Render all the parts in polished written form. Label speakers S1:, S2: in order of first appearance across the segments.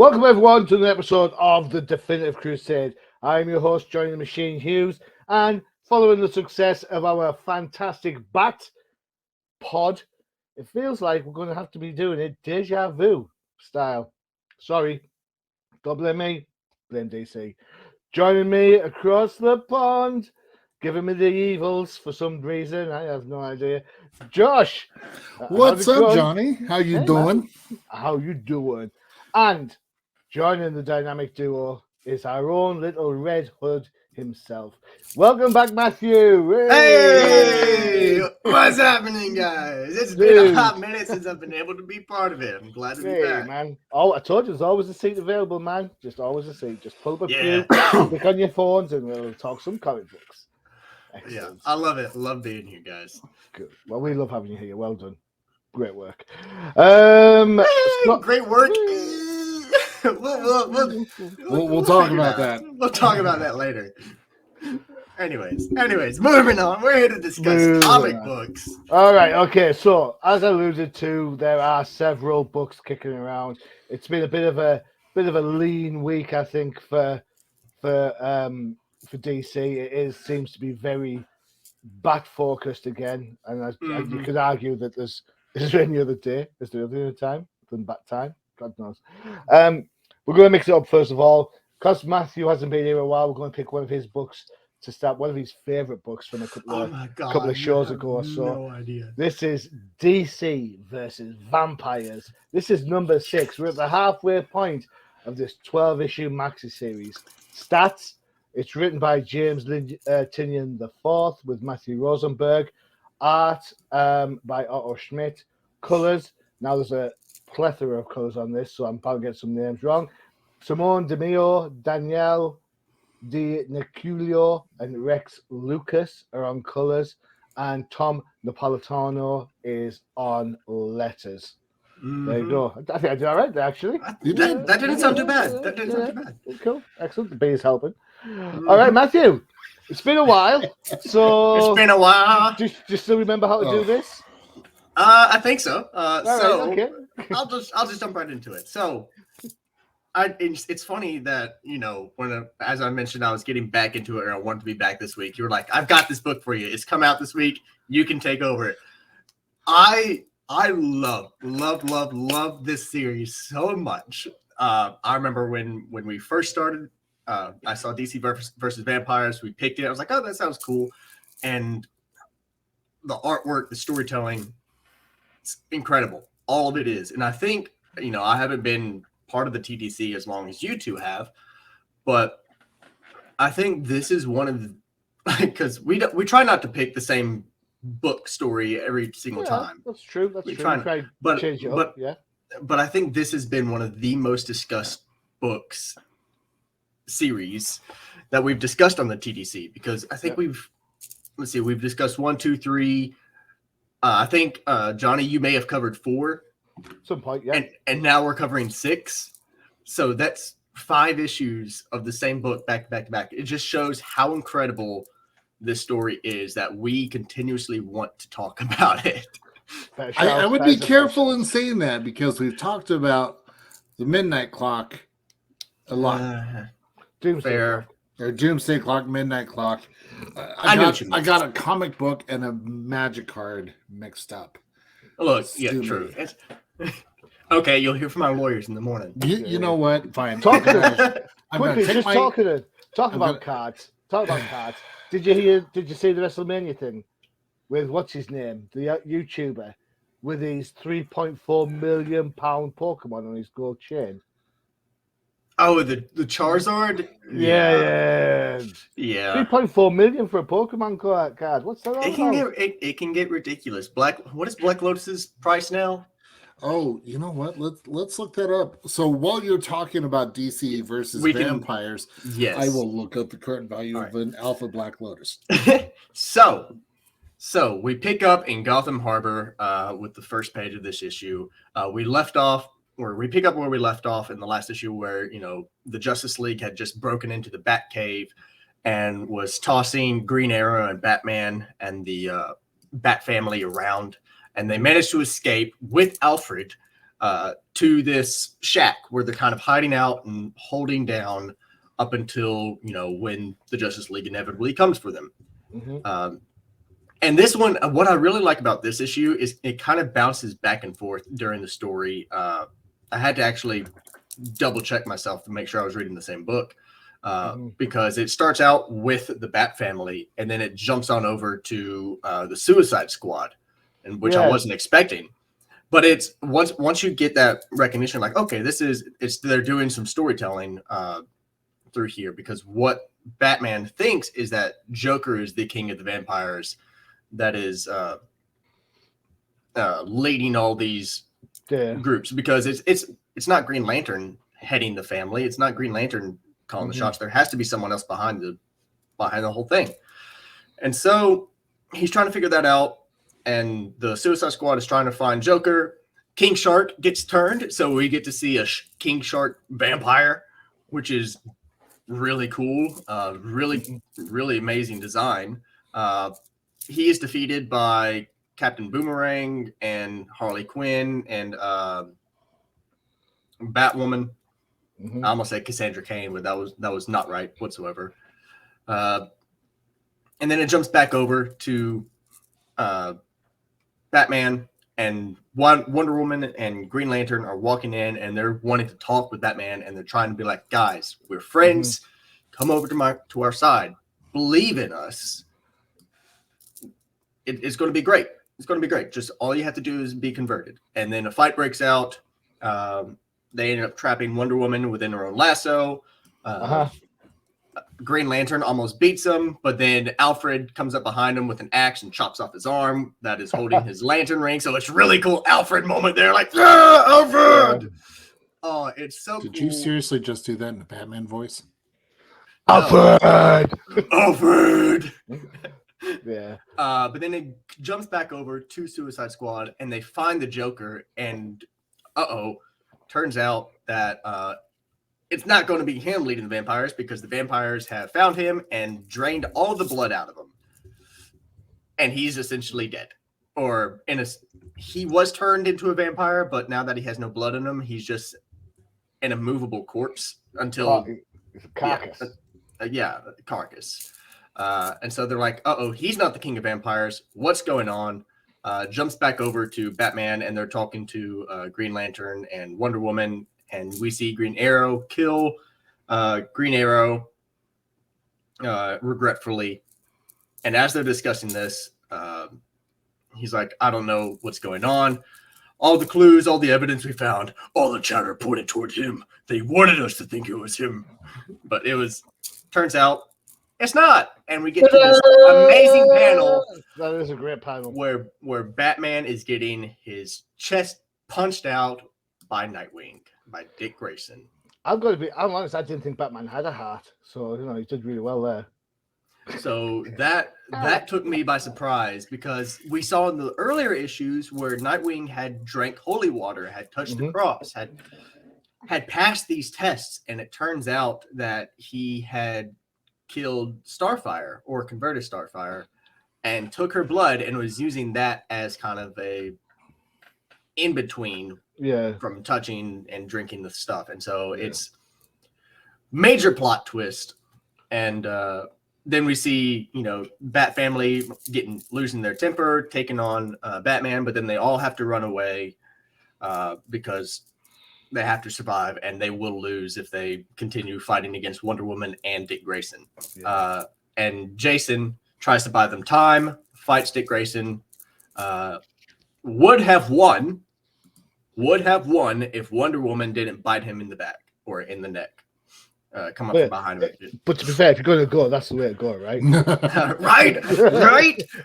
S1: Welcome everyone to the episode of the Definitive Crusade. I'm your host, joining the machine, Hughes, and following the success of our fantastic Bat pod, it feels like we're going to have to be doing it deja vu style. Sorry, don't blame me, blame DC. Joining me across the pond, giving me the evils for some reason, I have no idea. Josh,
S2: what's up, Johnny? How you doing?
S1: Man. How you doing? And joining the dynamic duo is our own little Red Hood himself. Welcome back, Matthew.
S3: Hey! What's happening, guys? It's been a hot minute since I've been able to be part of it. I'm glad to be back.
S1: Man. Oh, I told you, there's always a seat available, man. Just always a seat. Just pull up a pew, click on your phones, and we'll talk some comic books.
S3: Excellent. Yeah, I love it. Love being here, guys.
S1: Good. Well, we love having you here. Well done. Great work.
S3: Great work.
S2: We'll talk about that.
S3: We'll talk about that later. Anyways, moving on. We're here to discuss comic books.
S1: All right, okay. So, as I alluded to, there are several books kicking around. It's been a bit of a lean week, I think, for DC. It seems to be very bat focused again, and you could argue that is there any other day? Is there any other time than bat time? God knows. We're going to mix it up first of all. Because Matthew hasn't been here a while, we're going to pick one of his books to start, one of his favorite books from a couple of shows ago. So this is DC versus Vampires. This is number 6. We're at the halfway point of this 12-issue maxi series. Stats: it's written by James Tynion IV with Matthew Rosenberg. Art by Otto Schmidt. Colors: now there's a plethora of colors on this, so I'm probably getting some names wrong. Simone DeMeo, Danielle Di Niculio, and Rex Lucas are on colors, and Tom Napolitano is on letters. There you go. I think I did all right there, actually.
S3: That didn't sound too bad. That didn't sound too bad.
S1: Cool. Excellent. The B is helping. All right, Matthew. It's been a while. So
S3: it's been a while.
S1: Do you still remember how to do this?
S3: I think so.
S1: Okay.
S3: I'll just jump right into it. So, it's funny that as I mentioned, I was getting back into it, and I wanted to be back this week. You were like, "I've got this book for you. It's come out this week. You can take over it." I love this series so much. I remember when we first started. I saw DC versus Vampires. We picked it. I was like, "Oh, that sounds cool," and the artwork, the storytelling. It's incredible. All of it is. And I think, I haven't been part of the TDC as long as you two have, but I think this is one of the, because we try not to pick the same book story every single time.
S1: That's true. We try to change it up.
S3: But I think this has been one of the most discussed books series that we've discussed on the TDC, because I think we've discussed 1, 2, 3. I think, Johnny, you may have covered 4.
S1: Some point, yeah.
S3: And now we're covering 6. So that's 5 issues of the same book back to back. It just shows how incredible this story is that we continuously want to talk about it.
S2: I would be careful in saying that, because we've talked about the Midnight Clock a lot.
S3: Fair.
S2: Or Doomsday Clock, Midnight Clock. I got a comic book and a magic card mixed up.
S3: Look, true. Okay, you'll hear from our lawyers in the morning.
S2: You know what? Fine.
S1: Talk about cards. Did you see the WrestleMania thing with what's his name, the YouTuber, with his £3.4 million Pokemon on his gold chain?
S3: Oh, the Charizard?
S1: Yeah. 3.4 million for a Pokemon card. What's that?
S3: It can get ridiculous. What is Black Lotus's price now?
S2: Oh, you know what? Let's look that up. So while you're talking about DC versus Vampires,
S3: yes,
S2: I will look up the current value of an Alpha Black Lotus.
S3: So we pick up in Gotham Harbor with the first page of this issue. We pick up where we left off in the last issue, where the Justice League had just broken into the Batcave and was tossing Green Arrow and Batman and the Bat family around, and they managed to escape with Alfred to this shack where they're kind of hiding out and holding down up until, when the Justice League inevitably comes for them.
S1: Mm-hmm.
S3: And this one, what I really like about this issue is it kind of bounces back and forth during the story. I had to actually double check myself to make sure I was reading the same book, because it starts out with the Bat family and then it jumps on over to the Suicide Squad, and which I wasn't expecting. But it's once you get that recognition, like, okay, they're doing some storytelling through here, because what Batman thinks is that Joker is the king of the vampires that is leading all these groups, because it's not Green Lantern heading the family. It's not Green Lantern calling the shots. There has to be someone else behind the whole thing. And so he's trying to figure that out. And the Suicide Squad is trying to find Joker. King Shark gets turned, so we get to see a King Shark vampire, which is really cool. Really, really amazing design. He is defeated by Captain Boomerang and Harley Quinn and Batwoman. I almost said Cassandra Cain, but that was not right whatsoever. And then it jumps back over to Batman, and Wonder Woman and Green Lantern are walking in, and they're wanting to talk with Batman, and they're trying to be like, guys, we're friends. Come over to our side. Believe in us. It's going to be great. It's going to be great. Just all you have to do is be converted. And then a fight breaks out. They ended up trapping Wonder Woman within her own lasso. Green Lantern almost beats him, but then Alfred comes up behind him with an axe and chops off his arm that is holding his lantern ring. So it's really cool Alfred moment there, like, Alfred! Oh, it's so cool.
S2: Did you seriously just do that in a Batman voice?
S1: Alfred!
S3: Alfred!
S1: Yeah.
S3: But then it jumps back over to Suicide Squad, and they find the Joker, and turns out that it's not going to be him leading the vampires, because the vampires have found him and drained all the blood out of him, and he's essentially dead. Or he was turned into a vampire, but now that he has no blood in him, he's just an immovable corpse until
S1: it's a carcass.
S3: Carcass. And so they're like, he's not the king of vampires. What's going on? Jumps back over to Batman, and they're talking to Green Lantern and Wonder Woman, and we see Green Arrow kill Green Arrow regretfully. And as they're discussing this, he's like, I don't know what's going on. All the clues, all the evidence we found, all the chatter pointed toward him. They wanted us to think it was him. But turns out, it's not. And we get to this amazing panel.
S1: That is a great panel.
S3: Where Batman is getting his chest punched out by Nightwing, by Dick Grayson.
S1: I'm honest, I didn't think Batman had a heart. So, he did really well there.
S3: So that took me by surprise, because we saw in the earlier issues where Nightwing had drank holy water, had touched the cross, had passed these tests, and it turns out that he had killed Starfire, or converted Starfire, and took her blood and was using that as kind of a in between from touching and drinking the stuff. And so it's major plot twist. And then we see, Bat family losing their temper, taking on Batman, but then they all have to run away because they have to survive, and they will lose if they continue fighting against Wonder Woman and Dick Grayson. And Jason tries to buy them time, fights Dick Grayson, would have won if Wonder Woman didn't bite him in the back or in the neck. Come up from behind him.
S1: But to be fair, if you're going to go, that's the way to go, right?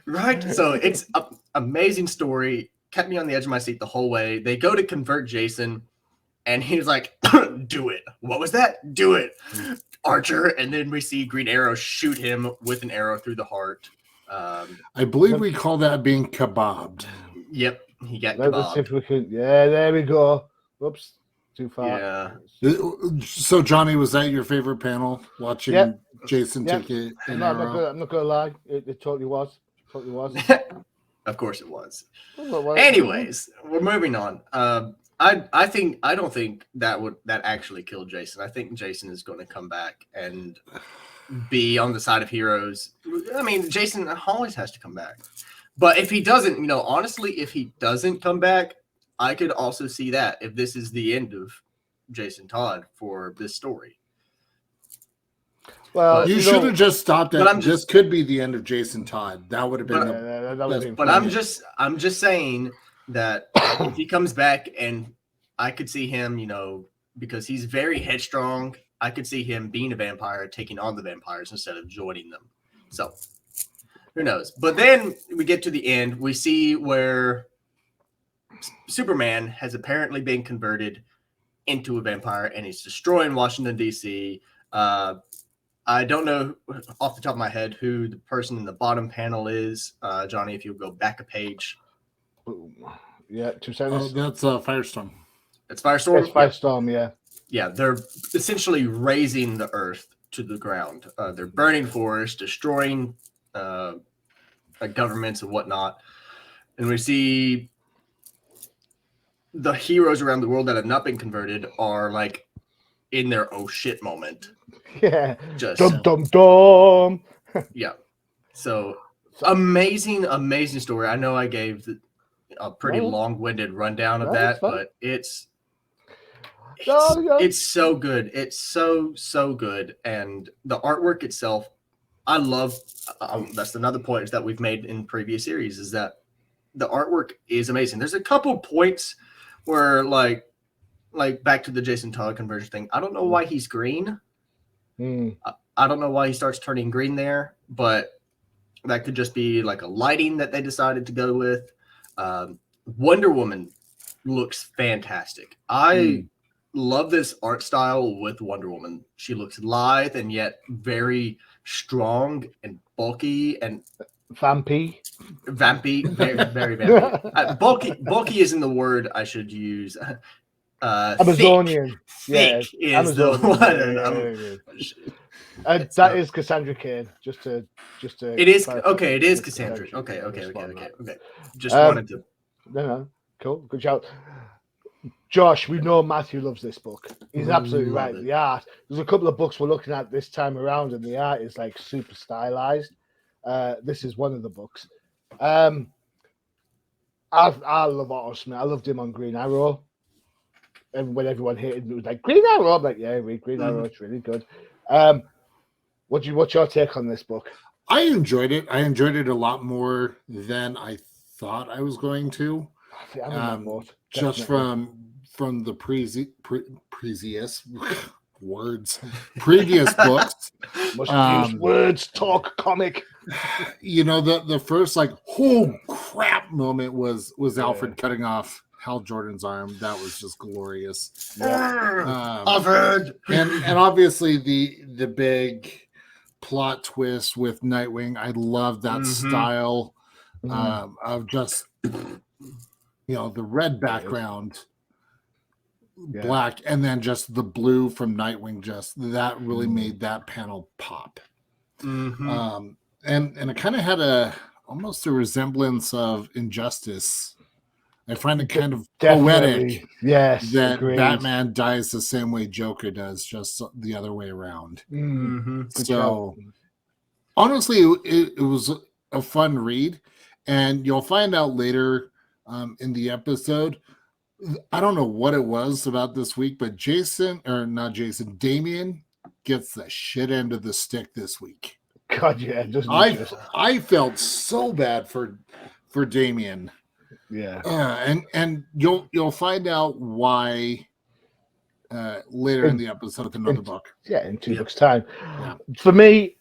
S3: right. So it's an amazing story. Kept me on the edge of my seat the whole way. They go to convert Jason, and he's like, do it. What was that? Do it, Archer. And then we see Green Arrow shoot him with an arrow through the heart.
S2: I believe we call that being kebabbed.
S3: Yep, he got
S1: Let's see if we can. Yeah, there we go. Whoops, too far.
S3: Yeah.
S2: So, Johnny, was that your favorite panel? Watching Jason take it?
S1: I'm not going to lie. It totally was.
S3: Of course it was. Anyways, we're moving on. I don't think that actually killed Jason. I think Jason is going to come back and be on the side of heroes. I mean, Jason always has to come back. But if he doesn't, honestly, if he doesn't come back, I could also see that if this is the end of Jason Todd for this story.
S2: Well, you should have just stopped at this could be the end of Jason Todd. That would have been
S3: but I'm just saying that if he comes back, and I could see him, because he's very headstrong, I could see him being a vampire, taking on the vampires instead of joining them. So who knows? But then we get to the end. We see where Superman has apparently been converted into a vampire, and he's destroying Washington, D.C. I don't know off the top of my head who the person in the bottom panel is. Johnny, if you'll go back a page.
S1: Yeah, 2 seconds.
S2: Oh, that's Firestorm.
S3: It's Firestorm?
S1: It's Firestorm, yeah.
S3: Yeah, they're essentially razing the earth to the ground. They're burning forests, destroying governments and whatnot. And we see the heroes around the world that have not been converted are like in their oh shit moment.
S1: Yeah.
S3: Just
S1: dum dum dum.
S3: Yeah. So amazing story. I know I gave a pretty long-winded rundown of that, but it's so good. It's so good, and the artwork itself, I love. That's another point that we've made in previous series is that the artwork is amazing. There's a couple points where like back to the Jason Todd conversion thing. I don't know why he's green. I don't know why he starts turning green there, but that could just be like a lighting that they decided to go with. Wonder Woman looks fantastic. I love this art style with Wonder Woman. She looks lithe and yet very strong and bulky and
S1: vampy,
S3: very very vampy. Bulky isn't the word I should use.
S1: Amazonian.
S3: Thick is Amazonian. The one.
S1: That is Cassandra Cain. Just to.
S3: It is okay. It is Cassandra. Okay. Just wanted to.
S1: No, cool. Good job, Josh. We know Matthew loves this book. He's absolutely right. The art. There's a couple of books we're looking at this time around, and the art is like super stylized. This is one of the books. I love Otto Smith. I loved him on Green Arrow. And when everyone hated me, it was like Green Arrow. I'm like, yeah, read Green Arrow. It's really good. What's your take on this book?
S2: I enjoyed it. I enjoyed it a lot more than I thought I was going to. Just from the previous books.
S1: Must use words, talk comic.
S2: The first like oh crap moment was Alfred cutting off Hal Jordan's arm. That was just glorious.
S3: Alfred.
S2: And obviously the big plot twist with Nightwing. I love that style of just the red background, black, and then just the blue from Nightwing. Just that really made that panel pop. And it kind of had almost a resemblance of Injustice. I find it kind of poetic that
S1: agreed.
S2: Batman dies the same way Joker does, just the other way around. So honestly, it was a fun read, and you'll find out later in the episode. I don't know what it was about this week, but Damian gets the shit end of the stick this week.
S1: God, yeah.
S2: I felt so bad for Damian.
S1: Yeah.
S2: And you'll find out why later in the episode with another book.
S1: Yeah, in 2 books' time. Yeah. For me,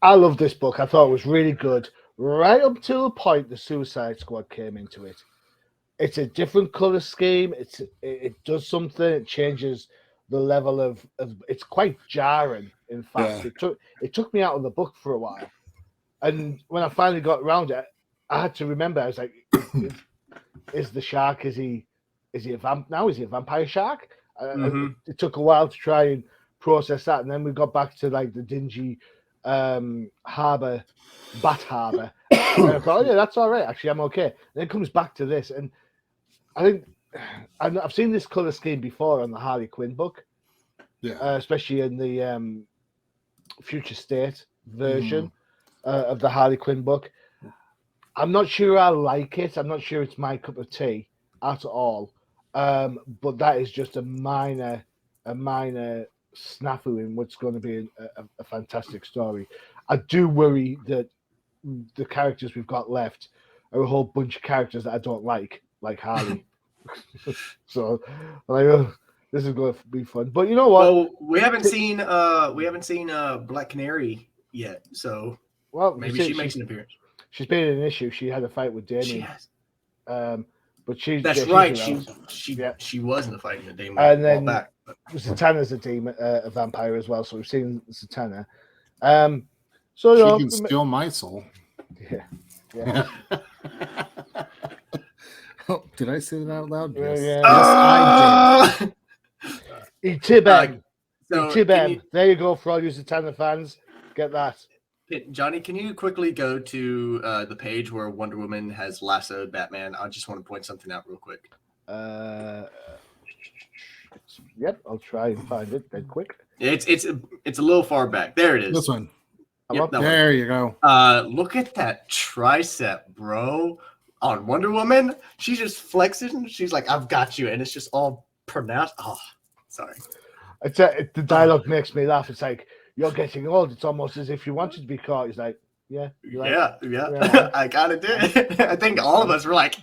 S1: I love this book. I thought it was really good. Right up to the point the Suicide Squad came into it. It's a different color scheme. It does something. It changes the level of it's quite jarring. In fact, it took me out of the book for a while, and when I finally got around it, I had to remember. I was like, "Is the shark? Is he a vamp now? Is he a vampire shark?" It took a while to try and process that, and then we got back to like the dingy harbor, Bat Harbor. And I thought, oh, yeah, that's all right. Actually, I'm okay. And it comes back to this, and I think I've seen this color scheme before on the Harley Quinn book, especially in the Future State version of the Harley Quinn book. I'm not sure I like it. I'm not sure it's my cup of tea at all. But that is just a minor snafu in what's going to be a fantastic story. I do worry that the characters we've got left are a whole bunch of characters that I don't like Harley. So, this is going to be fun. But you know what?
S3: Well, we haven't seen Black Canary yet, so maybe she makes an appearance.
S1: She's been in an issue. She had a fight with Damien.
S3: She has.
S1: But she's
S3: right.
S1: She's
S3: she was in the fight with Damien.
S1: And then
S3: back.
S1: Zatanna's a vampire as well, so we've seen Zatanna.
S2: So she can steal my soul.
S1: Yeah.
S2: Oh, did I say that out loud?
S1: Yes,
S2: yes I did.
S1: Tibem.
S3: So
S1: Tibem. There you go for all you Zatanna fans. Get that.
S3: Johnny, can you quickly go to the page where Wonder Woman has lassoed Batman? I just want to point something out real quick.
S1: Yep, I'll try and find it dead quick.
S3: It's a little far back. There it is.
S2: This one.
S3: Yep,
S2: there you go.
S3: Look at that tricep, bro. On Wonder Woman, she just flexes and she's like, "I've got you," and it's just all pronounced. Oh, sorry.
S1: The dialogue makes me laugh. It's like, you're getting old. It's almost as if you wanted to be caught. He's like, yeah.
S3: I gotta do it. I think all of us were like,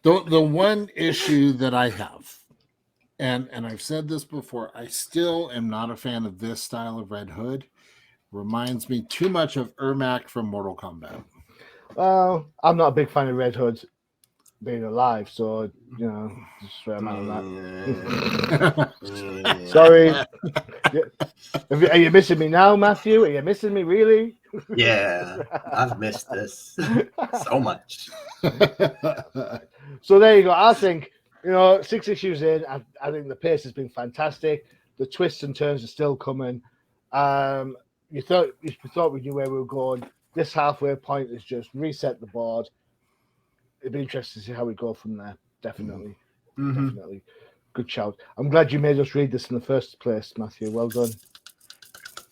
S2: the one issue that I have, and I've said this before, I still am not a fan of this style of Red Hood. Reminds me too much of Ermac from Mortal Kombat.
S1: Well, I'm not a big fan of Red Hood being alive, so just swear I'm out of that. Sorry. Are you missing me now, Matthew? Are you missing me really?
S3: Yeah, I've missed this so much.
S1: So there you go. I think 6 issues in, I think the pace has been fantastic. The twists and turns are still coming. You thought we knew where we were going. This halfway point is just reset the board. It'd be interesting to see how we go from there. Definitely. Definitely. Good shout. I'm glad you made us read this in the first place, Matthew. Well done.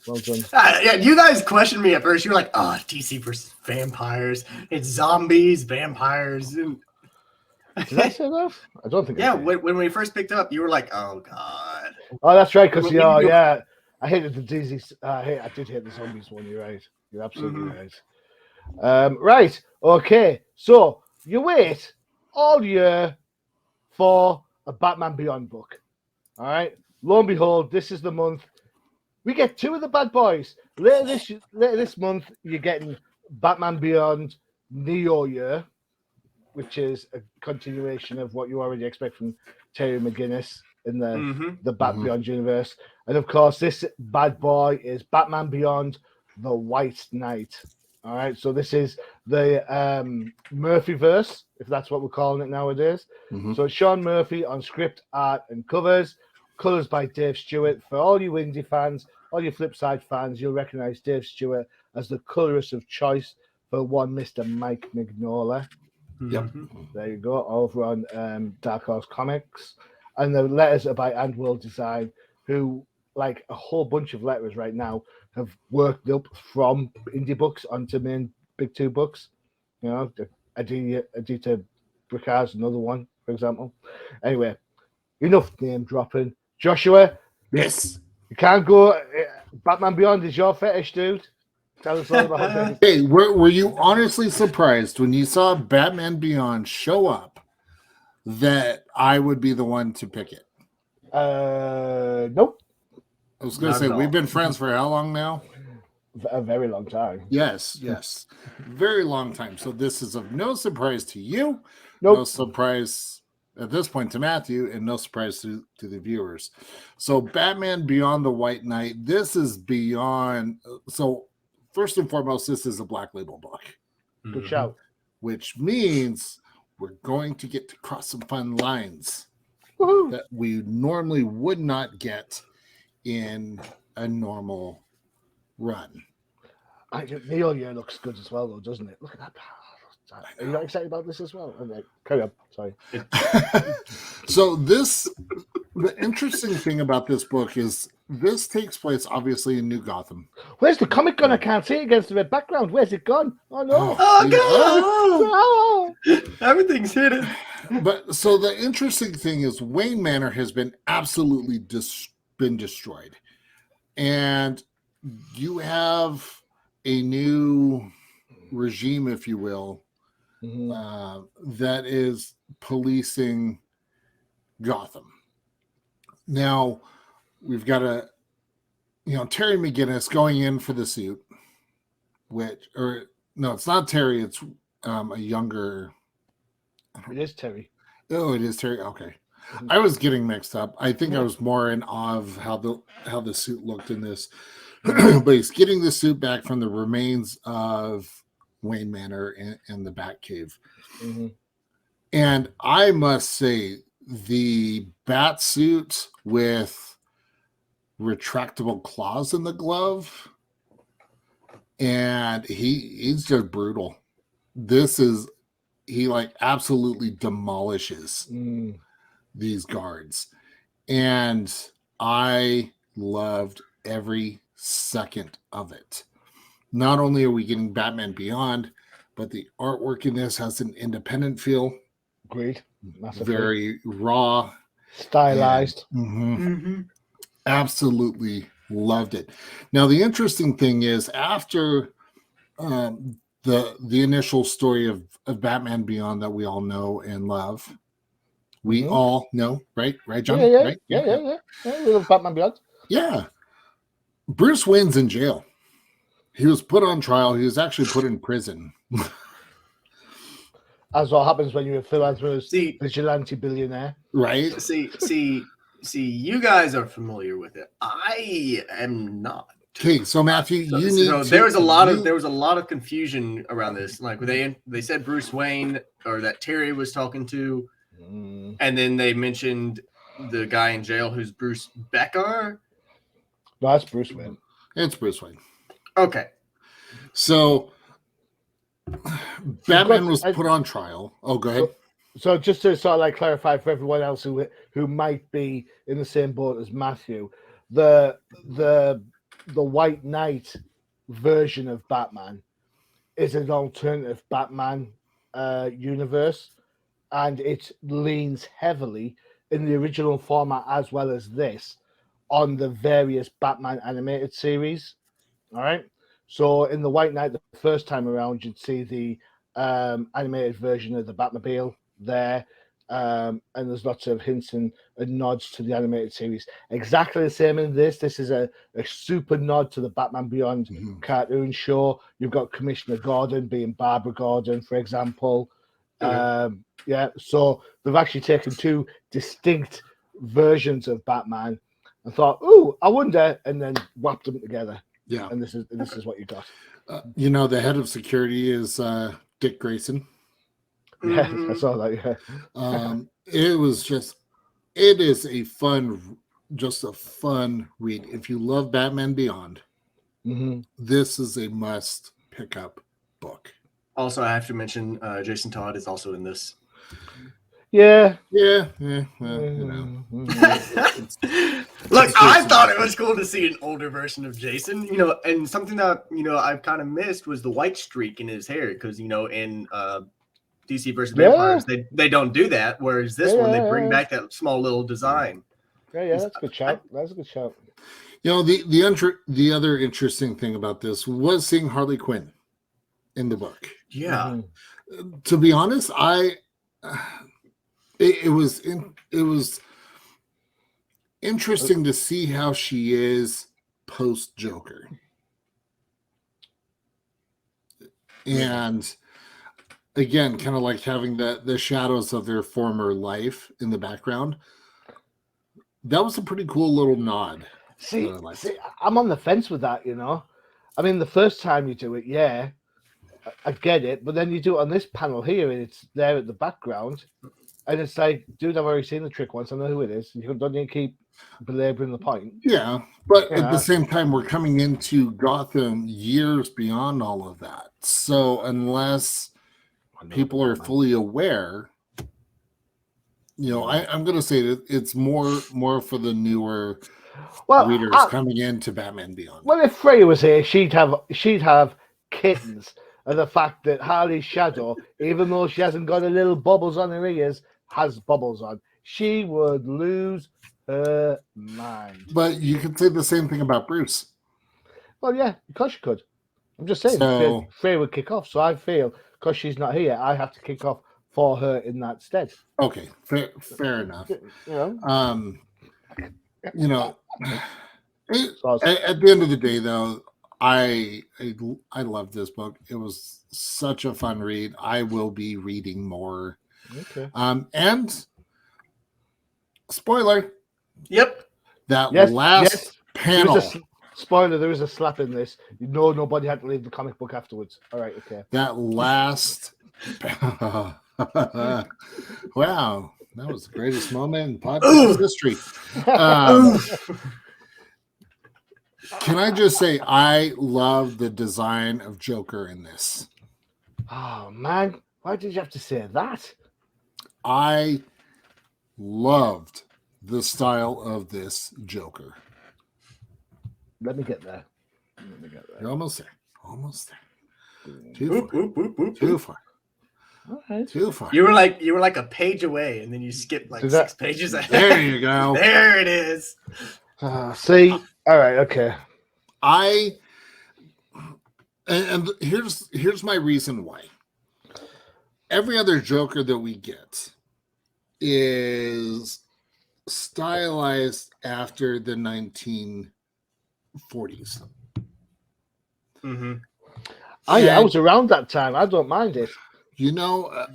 S1: Well done.
S3: Yeah, you guys questioned me at first. You were like, DC versus vampires. It's zombies, vampires.
S1: Did I say that? I don't think.
S3: Yeah, when we first picked up, you were like, oh, God.
S1: Oh, that's right. Because, yeah. I hated the DC. I did hate the zombies one. You're right. You're absolutely right. Right. Okay. So you wait all year for a Batman Beyond book. All right. Lo and behold, this is the month we get 2 of the bad boys. Later this month, you're getting Batman Beyond Neo Year, which is a continuation of what you already expect from Terry McGinnis in the Bat Beyond universe. And of course, this bad boy is Batman Beyond the White Knight. All right, so this is the Murphyverse, if that's what we're calling it nowadays. So it's Sean Murphy on script, art, and covers. Colors by Dave Stewart. For all you indie fans, all you Flipside fans, you'll recognize Dave Stewart as the colorist of choice for one Mr. Mike Mignola.
S2: Yep.
S1: There you go, over on Dark Horse Comics. And the letters are by And World Design, who, like a whole bunch of letters right now, have worked up from indie books onto main big 2 books. Adita Bricard's another one, for example. Anyway, enough name dropping. Joshua,
S2: yes,
S1: you can't go. Batman Beyond is your fetish, dude. Tell us all about it.
S2: Hey, were you honestly surprised when you saw Batman Beyond show up that I would be the one to pick it?
S1: Nope.
S2: I was going to say, we've been friends for how long now?
S1: A very long time.
S2: Yes. Very long time. So this is of no surprise to you.
S1: Nope.
S2: No surprise at this point to Matthew, and no surprise to the viewers. So Batman Beyond the White Knight, this is beyond. So first and foremost, this is a Black Label book.
S1: Good shout.
S2: Which means we're going to get to cross some fun lines that we normally would not get in a normal run.
S1: Neo Year looks good as well, though, doesn't it? Look at that. Are you not excited about this as well? Okay, carry on. Sorry.
S2: So the interesting thing about this book is this takes place obviously in New Gotham.
S1: Where's the comic gun? I can't see it against the red background. Where's it gone? Oh no!
S3: Oh god! Everything's hidden.
S2: But so the interesting thing is Wayne Manor has been absolutely been destroyed, and you have a new regime, if you will, that is policing Gotham. Now we've got Terry McGinnis going in for the suit, it's not Terry, it's a younger.
S1: It is Terry.
S2: Oh, it is Terry. Okay, I was getting mixed up. I think I was more in awe of how the suit looked in this, but he's getting the suit back from the remains of Wayne Manor and the Batcave. And I must say, the bat suit with retractable claws in the glove, and he's just brutal. He like absolutely demolishes these guards, and I loved every second of it. Not only are we getting Batman Beyond, but the artwork in this has an independent feel.
S1: Great. Massively.
S2: Very raw.
S1: Stylized.
S2: Absolutely loved it. Now, the interesting thing is after the initial story of Batman Beyond that we all know and love, we all know, right, John?
S1: Yeah.
S2: Right?
S1: Yeah. We love Batman Beyond.
S2: Yeah. Bruce Wayne's in jail. He was put on trial. He was actually put in prison.
S1: As what happens when you're a philanthropist, vigilante billionaire.
S2: Right?
S3: See, you guys are familiar with it. I am not.
S2: Okay, so Matthew,
S3: there was a lot of confusion around this. Like they said Bruce Wayne, or that Terry was talking to, and then they mentioned the guy in jail who's Bruce Becker.
S1: No, that's Bruce Wayne.
S2: It's Bruce Wayne.
S3: Okay.
S2: So Batman was put on trial. Oh, go ahead.
S1: So just to sort of like clarify for everyone else who might be in the same boat as Matthew, the White Knight version of Batman is an alternative Batman universe, and it leans heavily in the original format as well as this on the various Batman animated series. All right. So in the White Knight, the first time around, you'd see the animated version of the Batmobile there. And there's lots of hints and nods to the animated series. Exactly the same in this. This is a super nod to the Batman Beyond cartoon show. You've got Commissioner Gordon being Barbara Gordon, for example. So they've actually taken two distinct versions of Batman and thought, "Ooh, I wonder," and then whapped them together.
S2: Yeah,
S1: and this is what you got.
S2: The head of security is Dick Grayson.
S1: Yeah, I saw that. Yeah,
S2: it is a fun read. If you love Batman Beyond, this is a must pick up book.
S3: Also, I have to mention Jason Todd is also in this.
S1: Yeah.
S2: Well,
S3: Look, I thought it was cool to see an older version of Jason, and something that, I've kind of missed was the white streak in his hair, because, in DC versus Vampires, they don't do that, whereas this one, they bring back that small little design.
S1: Yeah, that's a good shout. That's a good shout.
S2: The other interesting thing about this was seeing Harley Quinn in the book.
S3: Yeah.
S2: To be honest, it was interesting to see how she is post Joker, and again, kind of like having the shadows of their former life in the background. That was a pretty cool little nod.
S1: See, I'm on the fence with that. I mean, the first time you do it, yeah, I get it, but then you do it on this panel here, and it's there at the background. And it's like, dude, I've already seen the trick once. I know who it is. You don't need to keep belaboring the point.
S2: Yeah, but at the same time, we're coming into Gotham years beyond all of that. So unless people are fully aware. I'm going to say that it's more for the newer readers coming into Batman Beyond.
S1: Well, if Freyja was here, she'd have kittens of the fact that Harley's shadow, even though she hasn't got a little bubbles on her ears, has bubbles on. She would lose her mind.
S2: But you could say the same thing about Bruce.
S1: Well, yeah, because you could. I'm just saying, Freyja would kick off. So I feel because she's not here, I have to kick off for her in that stead.
S2: Okay, fair enough. At the end of the day, though, I love this book. It was such a fun read. I will be reading more.
S1: Okay.
S2: And spoiler.
S3: Yep.
S2: That last panel.
S1: Spoiler, there is a slap in this. Nobody had to leave the comic book afterwards. All right, okay.
S2: That last wow, that was the greatest moment in podcast history. Can I just say I love the design of Joker in this?
S1: Oh man, why did you have to say that?
S2: I loved the style of this Joker.
S1: Let me get there.
S2: You're almost there. Almost there.
S3: Too
S2: far.
S1: All right.
S2: Too far.
S3: You were like a page away, and then you skipped like 6 pages ahead.
S2: There you go.
S3: There it is.
S1: See, all right, okay.
S2: And here's my reason why. Every other Joker that we get is stylized after the 1940s.
S3: Mm-hmm.
S1: I was around that time. I don't mind it.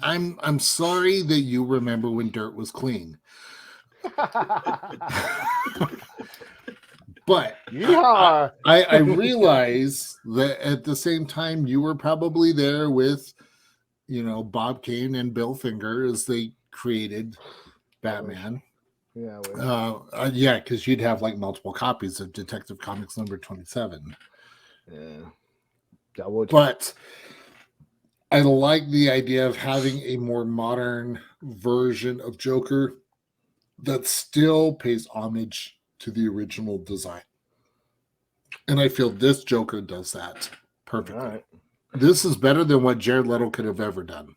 S2: I'm sorry that you remember when dirt was clean. But I realize that at the same time you were probably there with, Bob Kane and Bill Finger as they created Batman.
S1: Yeah.
S2: Because you'd have like multiple copies of Detective Comics number 27.
S1: Yeah, that would.
S2: But I like the idea of having a more modern version of Joker that still pays homage to the original design. And I feel this Joker does that perfectly.
S1: All right.
S2: This is better than what Jared Leto could have ever done.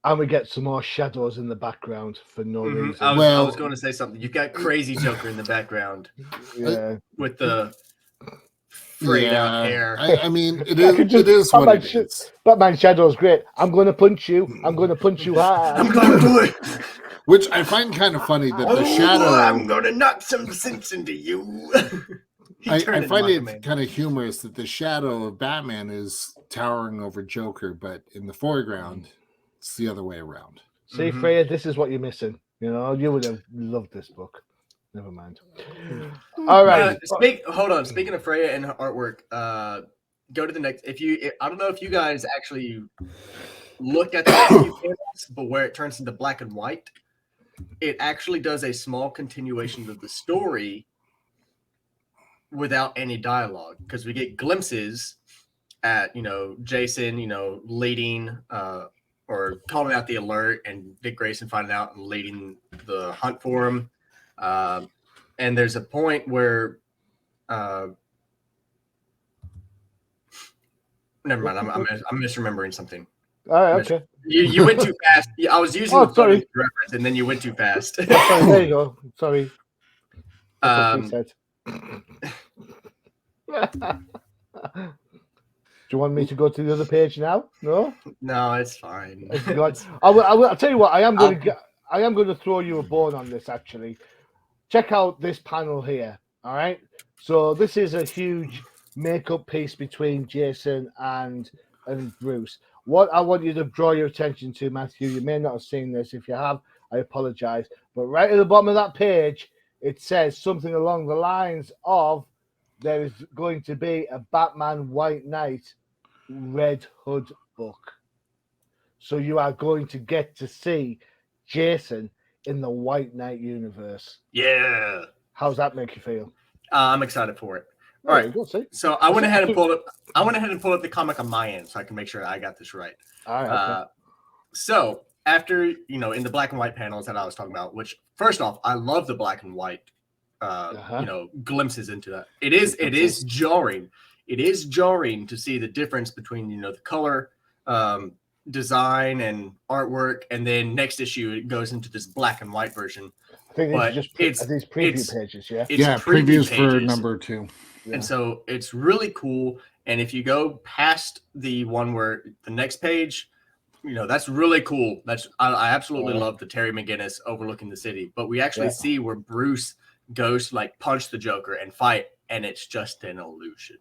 S1: And we get some more shadows in the background for no reason.
S3: I was going to say something. You've got crazy Joker in the background.
S1: Yeah.
S3: With the frayed out hair.
S2: I mean, it is what it is.
S1: Batman Shadow is great. I'm going to punch you. I'm going to punch you hard.
S3: I'm going to do it.
S2: Which I find kind of funny that the shadow.
S3: I'm going to knock some sense into you.
S2: I find it kind of humorous that the shadow of Batman is towering over Joker, but in the foreground, it's the other way around.
S1: See, Freyja, this is what you're missing. You would have loved this book. Never mind. All right.
S3: Hold on. Speaking of Freyja and her artwork, go to the next. I don't know if you guys actually looked at the next few panels, but where it turns into black and white, it actually does a small continuation of the story without any dialogue, because we get glimpses at Jason leading or calling out the alert, and Dick Grayson finding out and leading the hunt for him. And there's a point where never mind, I'm misremembering something.
S1: All right, okay.
S3: You went too fast. I was using the reference, and then you went too fast.
S1: Sorry, there you go. Sorry. Do you want me to go to the other page now? No,
S3: it's fine.
S1: I'll tell you what. I am going to throw you a bone on this. Actually, check out this panel here. All right. So this is a huge makeup piece between Jason and Bruce. What I want you to draw your attention to, Matthew, you may not have seen this. If you have, I apologize. But right at the bottom of that page, it says something along the lines of, there is going to be a Batman White Knight Red Hood book. So you are going to get to see Jason in the White Knight universe.
S3: Yeah.
S1: How's that make you feel?
S3: I'm excited for it. All right. So I went ahead and pulled up the comic on my end so I can make sure I got this right.
S1: All right.
S3: So after, you know, in the black and white panels that I was talking about, which first off, I love the black and white, you know, glimpses into that. It is jarring. It is jarring to see the difference between, you know, the color, design and artwork, and then next issue it goes into this black and white version.
S1: I think it's these preview pages, yeah.
S3: It's
S2: previews for number 2.
S1: Yeah.
S3: And so it's really cool. And if you go past the one where the next page, you know, that's really cool. I absolutely love the Terry McGinnis overlooking the city. But we actually see where Bruce goes to like punch the Joker and fight, and it's just an illusion.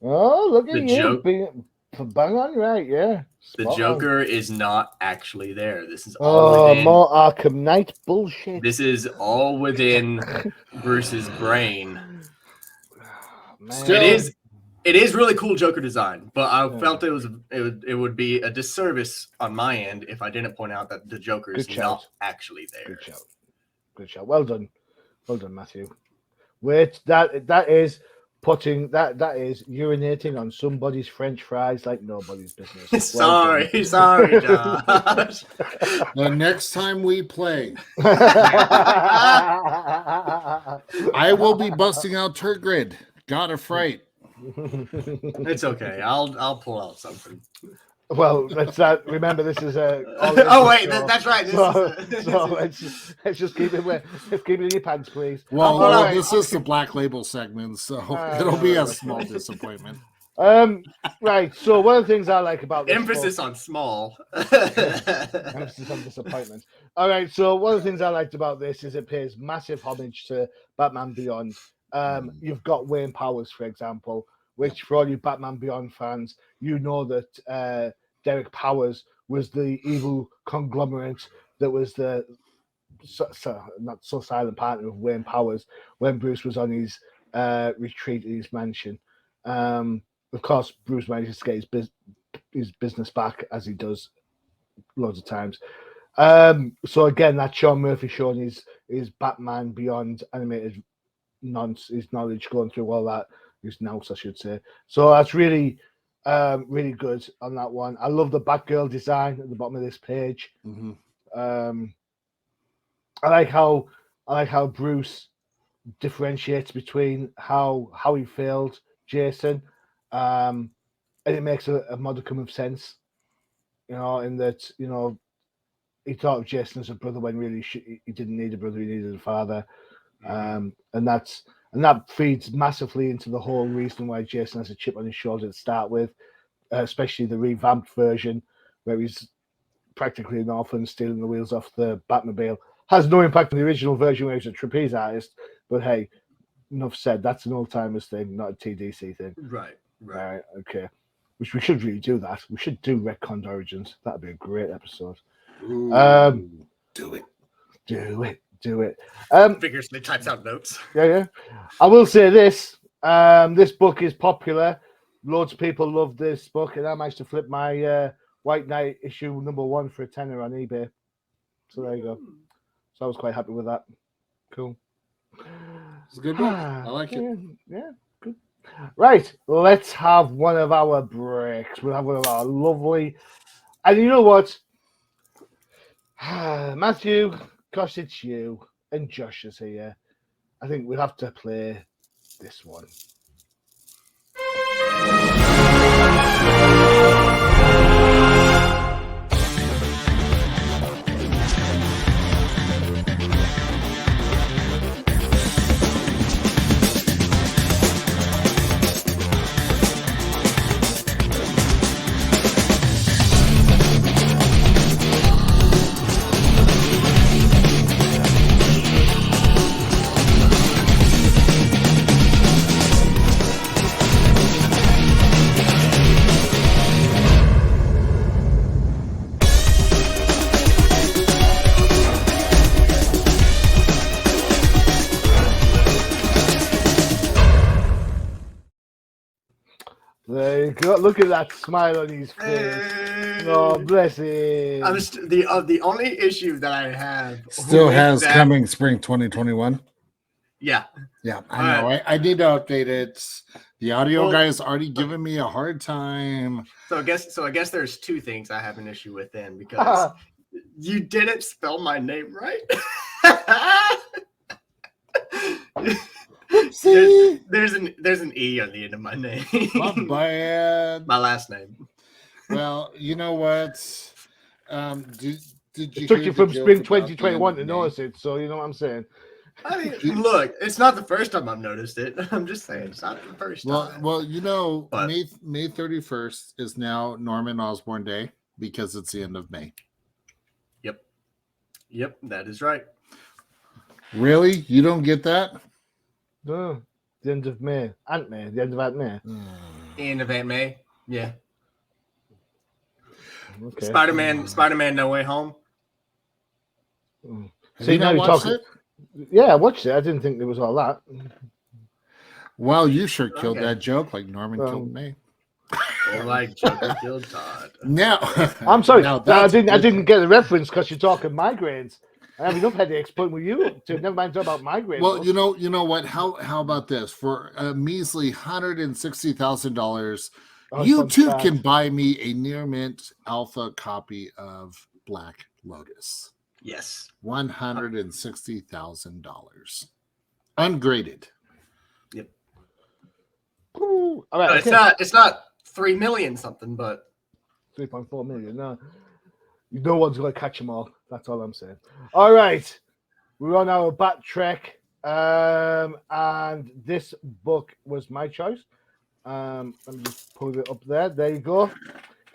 S1: Oh, look at you being bang on right, yeah.
S3: The Joker is not actually there. This is all within
S1: more Arkham Knight bullshit.
S3: This is all within Bruce's brain. It is really cool Joker design, but I felt it would be a disservice on my end if I didn't point out that the Joker is not actually there.
S1: Good shout. Well done, Matthew. Wait, that is urinating on somebody's French fries like nobody's business.
S3: Sorry, Josh.
S2: The next time we play, I will be busting out Turgrid. God of Fright.
S3: It's okay. I'll pull out something.
S1: Well, remember this is a.
S3: Oh wait, that's right.
S1: Let's just keep it in your pants, please.
S2: Well, this is the Black Label segment, so it'll be a small disappointment.
S1: Right. So one of the things I like about this
S3: emphasis on small.
S1: Emphasis on disappointment. All right. So one of the things I liked about this is it pays massive homage to Batman Beyond. You've got Wayne Powers, for example, which for all you Batman Beyond fans, you know that Derek Powers was the evil conglomerate that was the not so silent partner of Wayne Powers when Bruce was on his retreat in his mansion. Of course, Bruce manages to get his business back, as he does loads of times. So again, that Sean Murphy showing his Batman Beyond animated his knowledge going through all that, his nous, I should say. So that's really really good on that one. I love the Batgirl design at the bottom of this page.
S2: Mm-hmm.
S1: I like how Bruce differentiates between how he failed Jason, and it makes a modicum of sense, you know, in that, you know, he thought of Jason as a brother when really he didn't need a brother, he needed a father. And that feeds massively into the whole reason why Jason has a chip on his shoulder to start with, especially the revamped version where he's practically an orphan stealing the wheels off the Batmobile. Has no impact on the original version where he's a trapeze artist, but hey, enough said. That's an old-timers thing, not a TDC thing.
S3: Right.
S1: Okay. Which we should really do that. We should do Retconned Origins. That'd be a great episode.
S2: Do it.
S3: Vigorously types out notes.
S1: Yeah. I will say this. This book is popular. Loads of people love this book, and I managed to flip my White Knight issue number 1 for $10 on eBay. So there you go. So I was quite happy with that. Cool.
S2: It's a good book. I like it.
S1: Yeah, good. Right, let's have one of our breaks. We'll have one of our lovely... And you know what? Matthew, gosh, it's you, and Josh is here. I think we'll have to play this one. There you go. Look at that smile on his face. Oh, bless him.
S3: I'm just the only issue that I have
S2: still has that, coming spring 2021.
S3: Yeah,
S2: Yeah, I know. I need to update it. The audio guy is already giving me a hard time.
S3: So I guess there's two things I have an issue with then, because you didn't spell my name right. there's an E on the end of my name.
S2: My bad.
S3: My last name.
S2: Well, you know what? Did you
S1: It took
S2: hear
S1: you
S2: the
S1: from
S2: joke
S1: spring
S2: about
S1: 2021
S2: the
S1: to notice it, so you know what I'm saying.
S3: I mean, look, it's not the first time I've noticed it. I'm just saying it's not the first time.
S2: Well, you know,
S3: But-
S2: May 31st is now Norman Osborne Day because it's the end of May.
S3: Yep, that is right.
S2: Really? You don't get that?
S1: No, the end of May. Ant-May, the end of Ant-May.
S3: End of Aunt May. Yeah.
S1: Okay.
S3: Spider-Man No Way Home.
S2: Have
S1: See,
S2: you
S1: now
S2: not
S1: you're
S2: watched
S1: talking-
S2: it?
S1: Yeah, I watched it. I didn't think there was all that.
S2: Well, you sure killed
S3: Okay.
S2: that joke like Norman killed me.
S3: Or like Joker killed Todd.
S2: Now,
S1: I'm sorry.
S2: now
S1: I
S2: that's
S1: didn't
S2: different.
S1: get the reference because you're talking migraines. I have enough headaches putting with you up to. Never mind talking about migraines.
S2: Well, you know what? How about this? For a measly $160,000, you too can buy me a near mint alpha copy of Black Lotus.
S3: Yes.
S2: $160,000, ungraded.
S1: Ooh, all right,
S3: It's not 3 million something, but
S1: 3.4 million. No one's going to catch them all. That's all I'm saying. All right, we're on our Bat trek, and this book was my choice. Let me just pull it up there. There you go.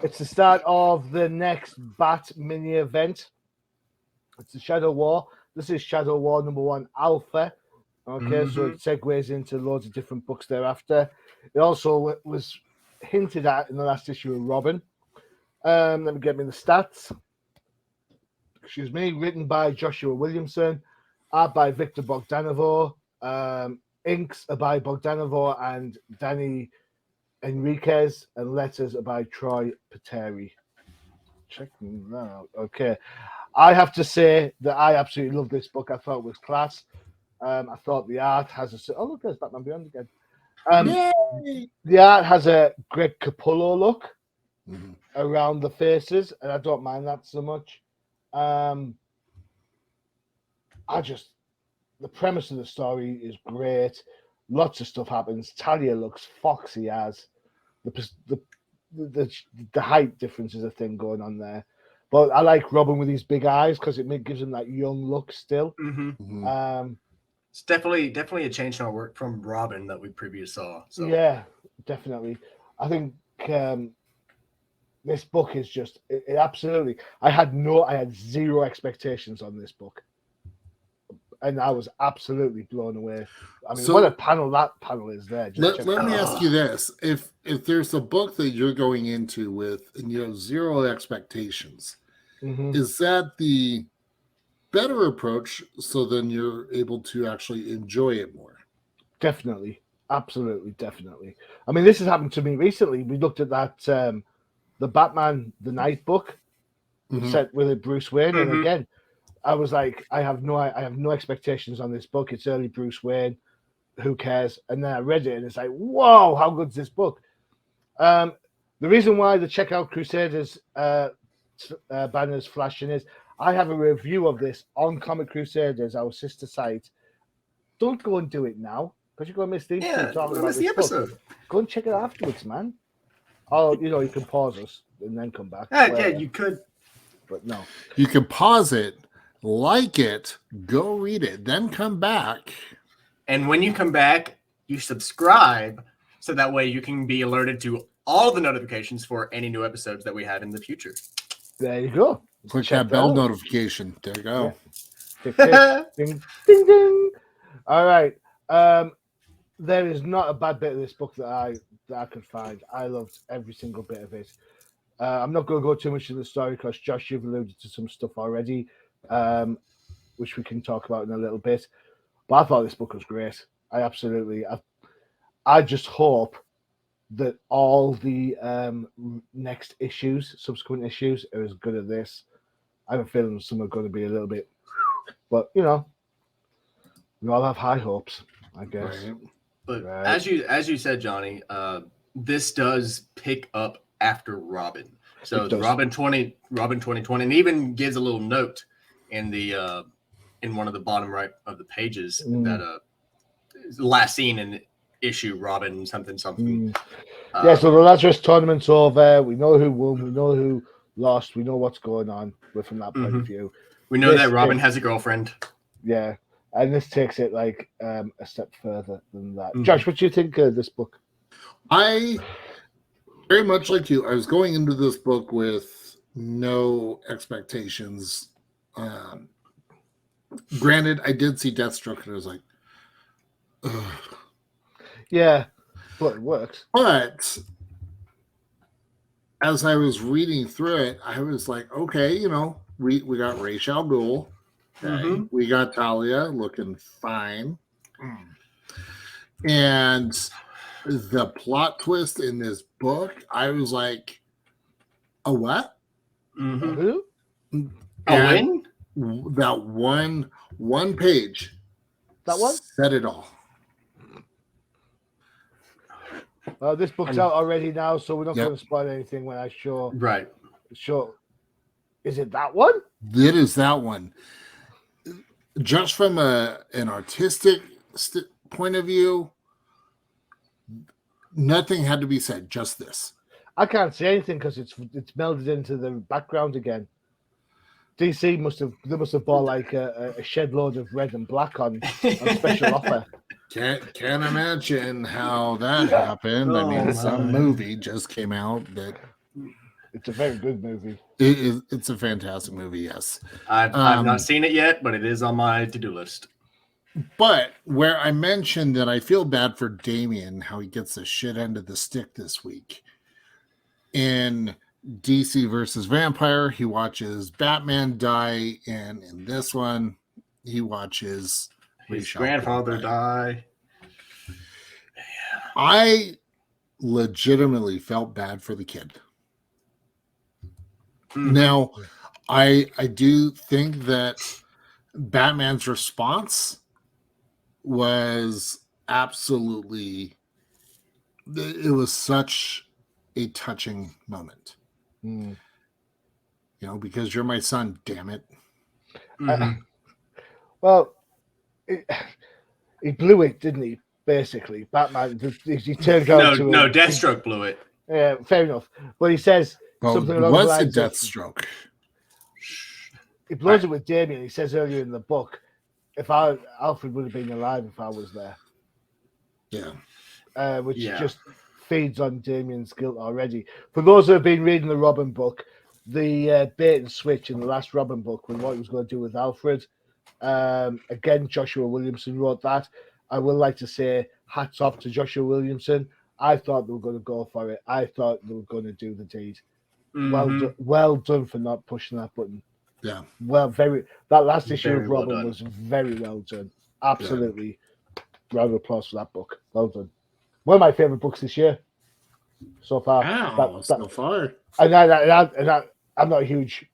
S1: It's the start of the next Bat mini event. It's the Shadow War. This is Shadow War #1 Alpha. Okay, so it segues into loads of different books thereafter. It also was hinted at in the last issue of Robin. Let me get me the stats. Excuse me. Written by Joshua Williamson, art by Victor Bogdanovo, inks are by Bogdanovo and Danny Enriquez, and letters are by Troy Pateri. Checking that out. Okay. I have to say that I absolutely love this book. I thought it was class. I thought the art has a... Oh, look, there's Batman Beyond again. The art has a Greg Capullo look around the faces, and I don't mind that so much. The premise of the story is great. Lots of stuff happens. Talia looks foxy as the height difference is a thing going on there. But I like Robin with these big eyes because it gives him that young look still.
S3: It's definitely a change in our work from Robin that we previously saw. So.
S1: Yeah, definitely. I think this book is just it absolutely. I had zero expectations on this book, and I was absolutely blown away. I mean, what a panel that panel is there.
S2: Let me ask you this: if there's a book that you're going into with zero expectations, is that the better approach, so then you're able to actually enjoy it more?
S1: Definitely, absolutely, definitely. I mean, this has happened to me recently. We looked at that the Batman the Night book set with Bruce Wayne, and again, I was like, I have no expectations on this book. It's early Bruce Wayne. Who cares? And then I read it, and it's like, whoa, how good's this book? The reason why the Checkout Crusaders banners flashing is I have a review of this on Comic Crusaders, our sister site. Don't go and do it now because you're going to miss the talking about this episode. Book. Go and check it afterwards, man. Oh, you can pause us and then come back.
S3: Yeah, you could,
S1: but no,
S2: you can pause it, like it, go read it, then come back.
S3: And when you come back, you subscribe so that way you can be alerted to all the notifications for any new episodes that we have in the future.
S1: There you go.
S2: Click that bell notification. There you go.
S1: Yeah. Ding, ding, ding. All right. There is not a bad bit of this book that I could find. I loved every single bit of it. I'm not going to go too much into the story because Josh, you've alluded to some stuff already, which we can talk about in a little bit. But I thought this book was great. I just hope that all the next issues, subsequent issues, are as good as this. I have a feeling some are going to be a little bit, but we all have high hopes. I guess.
S2: Right.
S3: But
S1: Right.
S3: as you said, Johnny, this does pick up after Robin. So
S1: It
S3: the
S1: does.
S3: Robin 2020, and even gives a little note in the in one of the bottom right of the pages that last scene in issue Robin something.
S1: Yeah, so the Lazarus tournament's over. We know who won. We know who lost. We know what's going on from that point of view.
S3: We know
S1: This
S3: that Robin
S1: takes-
S3: has a girlfriend.
S1: Yeah, and this takes it like a step further than that. Josh, what do you think of this book?
S2: I very much like you. I was going into this book with no expectations. Granted, I did see Deathstroke, and I was like, ugh.
S1: Yeah, but it works.
S2: But as I was reading through it, I was like, okay, we got Ra's al Ghul. Okay. We got Talia looking fine. And the plot twist in this book, I was like, a what?
S1: Who?
S3: A win?
S2: That one page.
S1: That one?
S2: Said it all.
S1: This book's out already now, so we're not
S2: Yep.
S1: going to spoil anything when I show.
S3: Right.
S1: Sure. Is it that one?
S2: It is that one. Just from an artistic point of view, nothing had to be said. Just this.
S1: I can't say anything because it's melded into the background again. DC must have bought like a shed load of red and black on special offer.
S2: Can't imagine how that happened. I mean, some movie just came out that
S1: it's a very good movie.
S2: It's a fantastic movie. Yes,
S3: I've not seen it yet, but it is on my to-do list.
S2: But where I mentioned that I feel bad for Damian, how he gets the shit end of the stick this week. In DC versus Vampire, he watches Batman die, and in this one, he watches
S3: His grandfather die.
S2: I legitimately felt bad for the kid. Now, I do think that Batman's response was absolutely, it was such a touching moment. Because you're my son, damn it.
S1: Well, he blew it, didn't he? Basically, Batman. He turned around to
S3: no, Deathstroke blew it.
S1: Yeah, fair enough. But he says something along the lines
S2: of Deathstroke.
S1: He blows it with Damien. He says earlier in the book, Alfred would have been alive if I was there.
S2: Yeah.
S1: Which just feeds on Damien's guilt already. For those who have been reading the Robin book, the bait and switch in the last Robin book with what he was going to do with Alfred. Again, Joshua Williamson wrote that. I would like to say hats off to Joshua Williamson. I thought they were going to go for it. I thought they were going to do the deed. Well done for not pushing that button.
S2: Yeah.
S1: Well, that last issue of Robin was very well done. Absolutely. Round of applause for that book. Well done. One of my favorite books this year so far.
S2: Wow, so far.
S1: And I'm not a huge,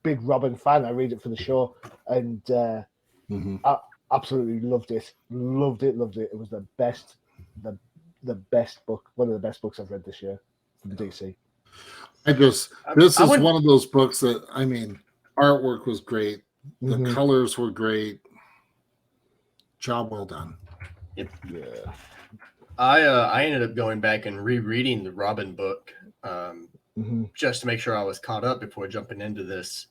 S1: big Robin fan. I read it for the show, and I absolutely loved it. Loved it. It was the best book. One of the best books I've read this year from DC.
S2: This is one of those books that, I mean, artwork was great. The colors were great. Job well done.
S3: Yep. Yeah. I ended up going back and rereading the Robin book just to make sure I was caught up before jumping into this.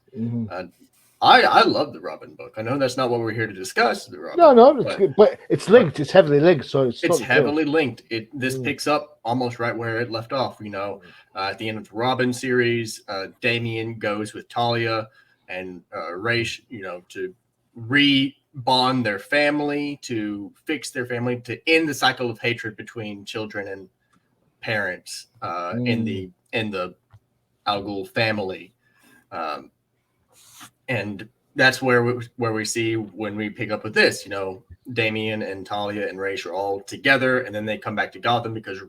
S3: I love the Robin book. I know that's not what we're here to discuss. The Robin
S1: book, but it's linked. It's heavily linked, so it's
S3: heavily linked. This picks up almost right where it left off. At the end of the Robin series, Damian goes with Talia and Ra's, to bond their family, to fix their family, to end the cycle of hatred between children and parents in the Al Ghul family, and that's where we see when we pick up with this. Damian and Talia and Ra's are all together, and then they come back to Gotham because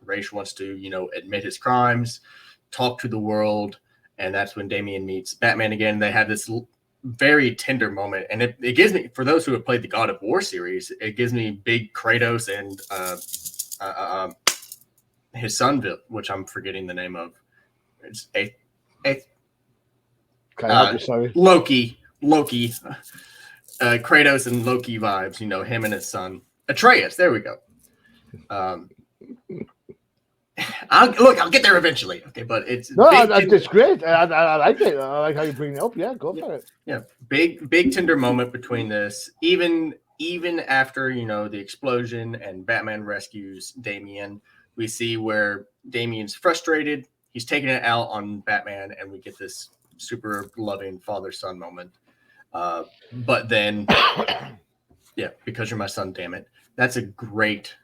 S3: Ra's wants to admit his crimes, talk to the world, and that's when Damian meets Batman again. They have this very tender moment, and it gives me, for those who have played the God of War series, it gives me big Kratos and his son, which I'm forgetting the name of. It's
S1: Sorry.
S3: Loki, Kratos and Loki vibes. You know, him and his son Atreus. There we go. I'll get there eventually. Okay, but it's
S1: it's great. I like it. I like how you bring it up. Yeah, go for it.
S3: Yeah, big tender moment between this. Even after, you know, the explosion and Batman rescues Damian, we see where Damian's frustrated. He's taking it out on Batman, and we get this super loving father-son moment. But then, yeah, because you're my son, damn it. That's a great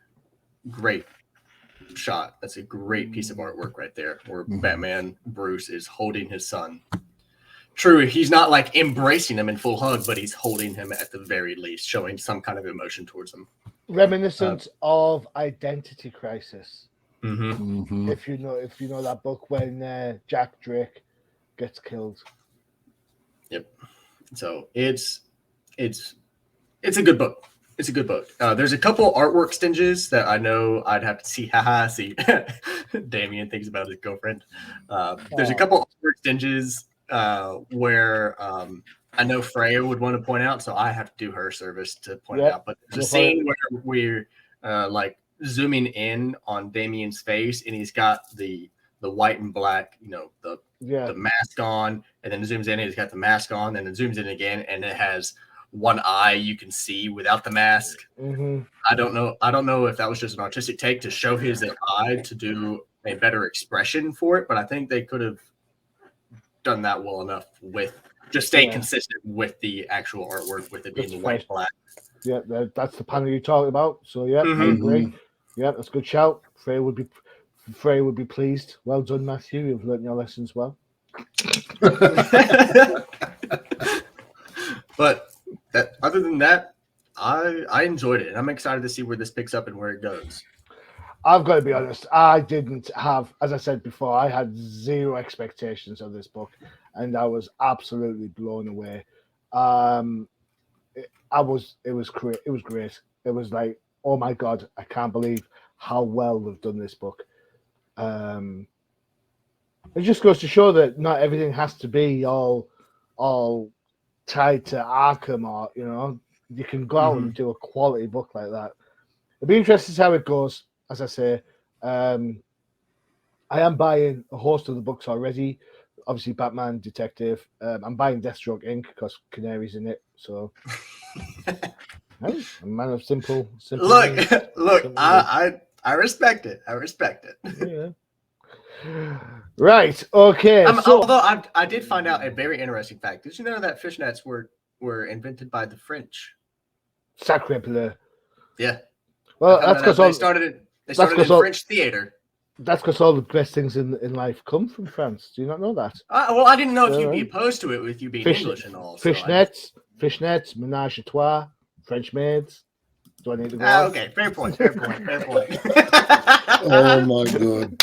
S3: shot. That's a great piece of artwork right there, where Batman Bruce is holding his son. True, he's not like embracing him in full hug, but he's holding him at the very least, showing some kind of emotion towards him.
S1: Reminiscent of Identity Crisis.
S3: Mm-hmm.
S1: If you know that book when Jack Drake gets killed.
S3: Yep. So it's a good book. It's a good book. There's a couple artwork stinges that I know I'd have to see. See, Damien thinks about his girlfriend. There's a couple artwork stinges where I know Freyja would want to point out, so I have to do her service to point it out. But there's a scene where we're like zooming in on Damien's face, and he's got the white and black, you know, the mask on, and then it zooms in, and he's got the mask on, and it zooms in again, and it has one eye you can see without the mask.
S1: Mm-hmm.
S3: I don't know if that was just an artistic take to show his eye to do a better expression for it, but I think they could have done that well enough with just staying consistent with the actual artwork, with it being the white and black.
S1: Yeah, that's the panel you talked about. So I agree. Yeah, that's a good shout. Freyja would be pleased. Well done, Matthew. You've learned your lessons well.
S3: But other than that, I enjoyed it, and I'm excited to see where this picks up and where it goes.
S1: I've got to be honest. I didn't have, as I said before, I had zero expectations of this book, and I was absolutely blown away. It was great. It was like, oh my God, I can't believe how well they've done this book. It just goes to show that not everything has to be all tied to Arkham, or you can go out and do a quality book like that. It'll be interesting to see how it goes. As I say, I am buying a host of the books already. Obviously, Batman, Detective. I'm buying Deathstroke Inc. because Canary's in it. So, I'm a man of simple.
S3: Look! I respect it.
S1: Yeah. Right. Okay.
S3: Although I did find out a very interesting fact. Did you know that fishnets were invented by the French?
S1: Sacre bleu.
S3: Yeah.
S1: Well, that's because
S3: they started in French theater.
S1: That's because all the best things in life come from France. Do you not know that?
S3: Well, I didn't know if you'd be opposed to it with you being English and all.
S1: Fishnets, menage a trois, French maids. Do I need to go on?
S3: Okay, fair point.
S2: Oh my God.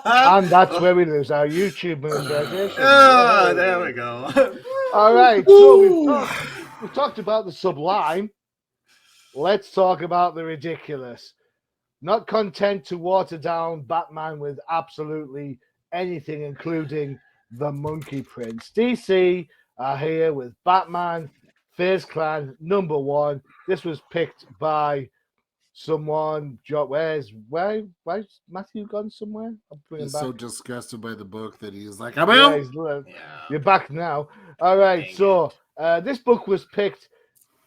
S1: And that's where we lose our YouTube monetization.
S3: Oh, there we go.
S1: All right, so we've talked about the sublime. Let's talk about the ridiculous. Not content to water down Batman with absolutely anything, including the Monkey Prince. DC are here with Batman, FaZe Clan, #1. This was picked by someone. Where's Matthew gone somewhere?
S2: He's so disgusted by the book that he's like, I'm out.
S1: You're back now. All right. This book was picked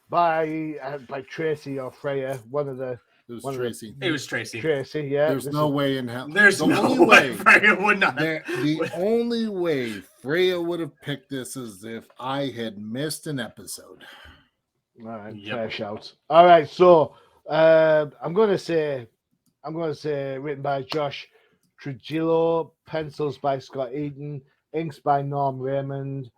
S1: by Tracy or Freyja,
S2: It was Tracy.
S3: It was Tracy.
S1: Tracy, yeah.
S2: There's no way in hell.
S3: There's no way Freyja would not.
S2: The only way Freyja would have picked this is if I had missed an episode.
S1: All right, fair shout. All right, so I'm going to say written by Josh Trujillo, pencils by Scott Eaton, inks by Norm Raymond.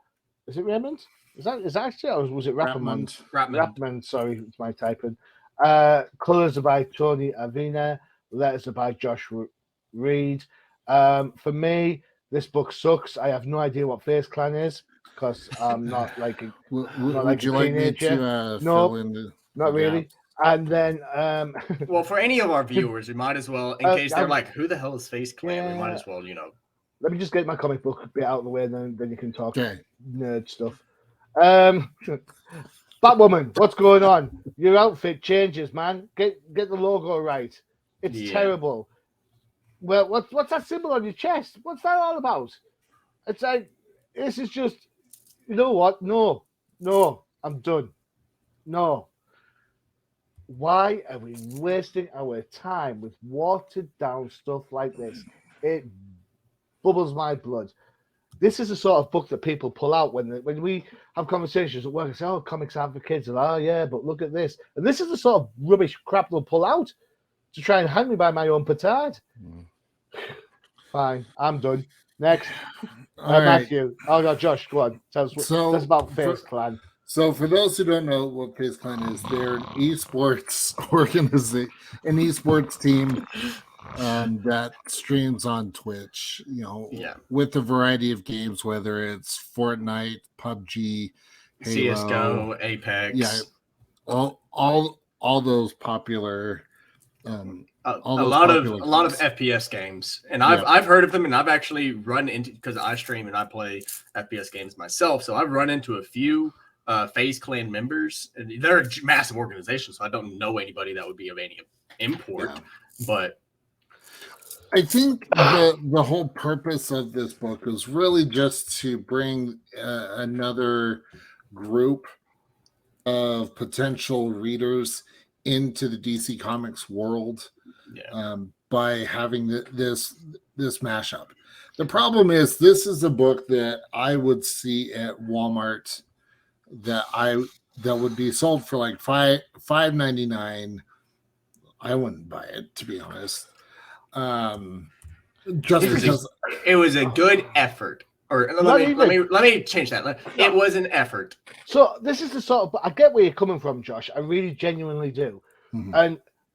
S1: Is it Raymond? Is that actually, or was it Rappamond? Rappamond, sorry, it's my typing. Colors are by Tony Avina. Letters are by Josh Reed. For me, this book sucks. I have no idea what FaZe Clan is. because I'm not like a,
S2: Would you like me to
S1: No,
S2: fill in the
S1: not really.
S2: gap?
S1: And then,
S3: Well, for any of our viewers, we might as well, in case they're like, "Who the hell is Face Clan?" We might as well,
S1: Let me just get my comic book bit out of the way, and then you can talk nerd stuff. Batwoman, what's going on? Your outfit changes, man. Get the logo right. It's terrible. Well, what's that symbol on your chest? What's that all about? It's like, this is just, you know what? No, I'm done. No. Why are we wasting our time with watered down stuff like this? It bubbles my blood. This is the sort of book that people pull out when we have conversations at work and say, "Oh, comics aren't for kids." And, "Oh, yeah, but look at this." And this is the sort of rubbish crap they'll pull out to try and hang me by my own petard. Fine, I'm done. Next. Matthew. Oh, no, Josh, go on. Tell us about Face Clan.
S2: So, for those who don't know what Face Clan is, they're an esports organization, an esports team that streams on Twitch, with a variety of games, whether it's Fortnite, PUBG, Halo,
S3: CSGO, Apex.
S2: All those popular.
S3: A lot of FPS games, and I've heard of them, and I've actually run into, because I stream and I play FPS games myself, so I've run into a few FaZe Clan members, and they're a massive organization, so I don't know anybody that would be of any import. But
S2: I think the whole purpose of this book is really just to bring another group of potential readers into the DC Comics world by having this mashup. The problem is, this is a book that I would see at Walmart that would be sold for like $5.99. I wouldn't buy it, to be honest. Just because
S3: it was a good effort. Or let me change that. It was an effort.
S1: So this is the sort of, I get where you're coming from, Josh. I really genuinely do.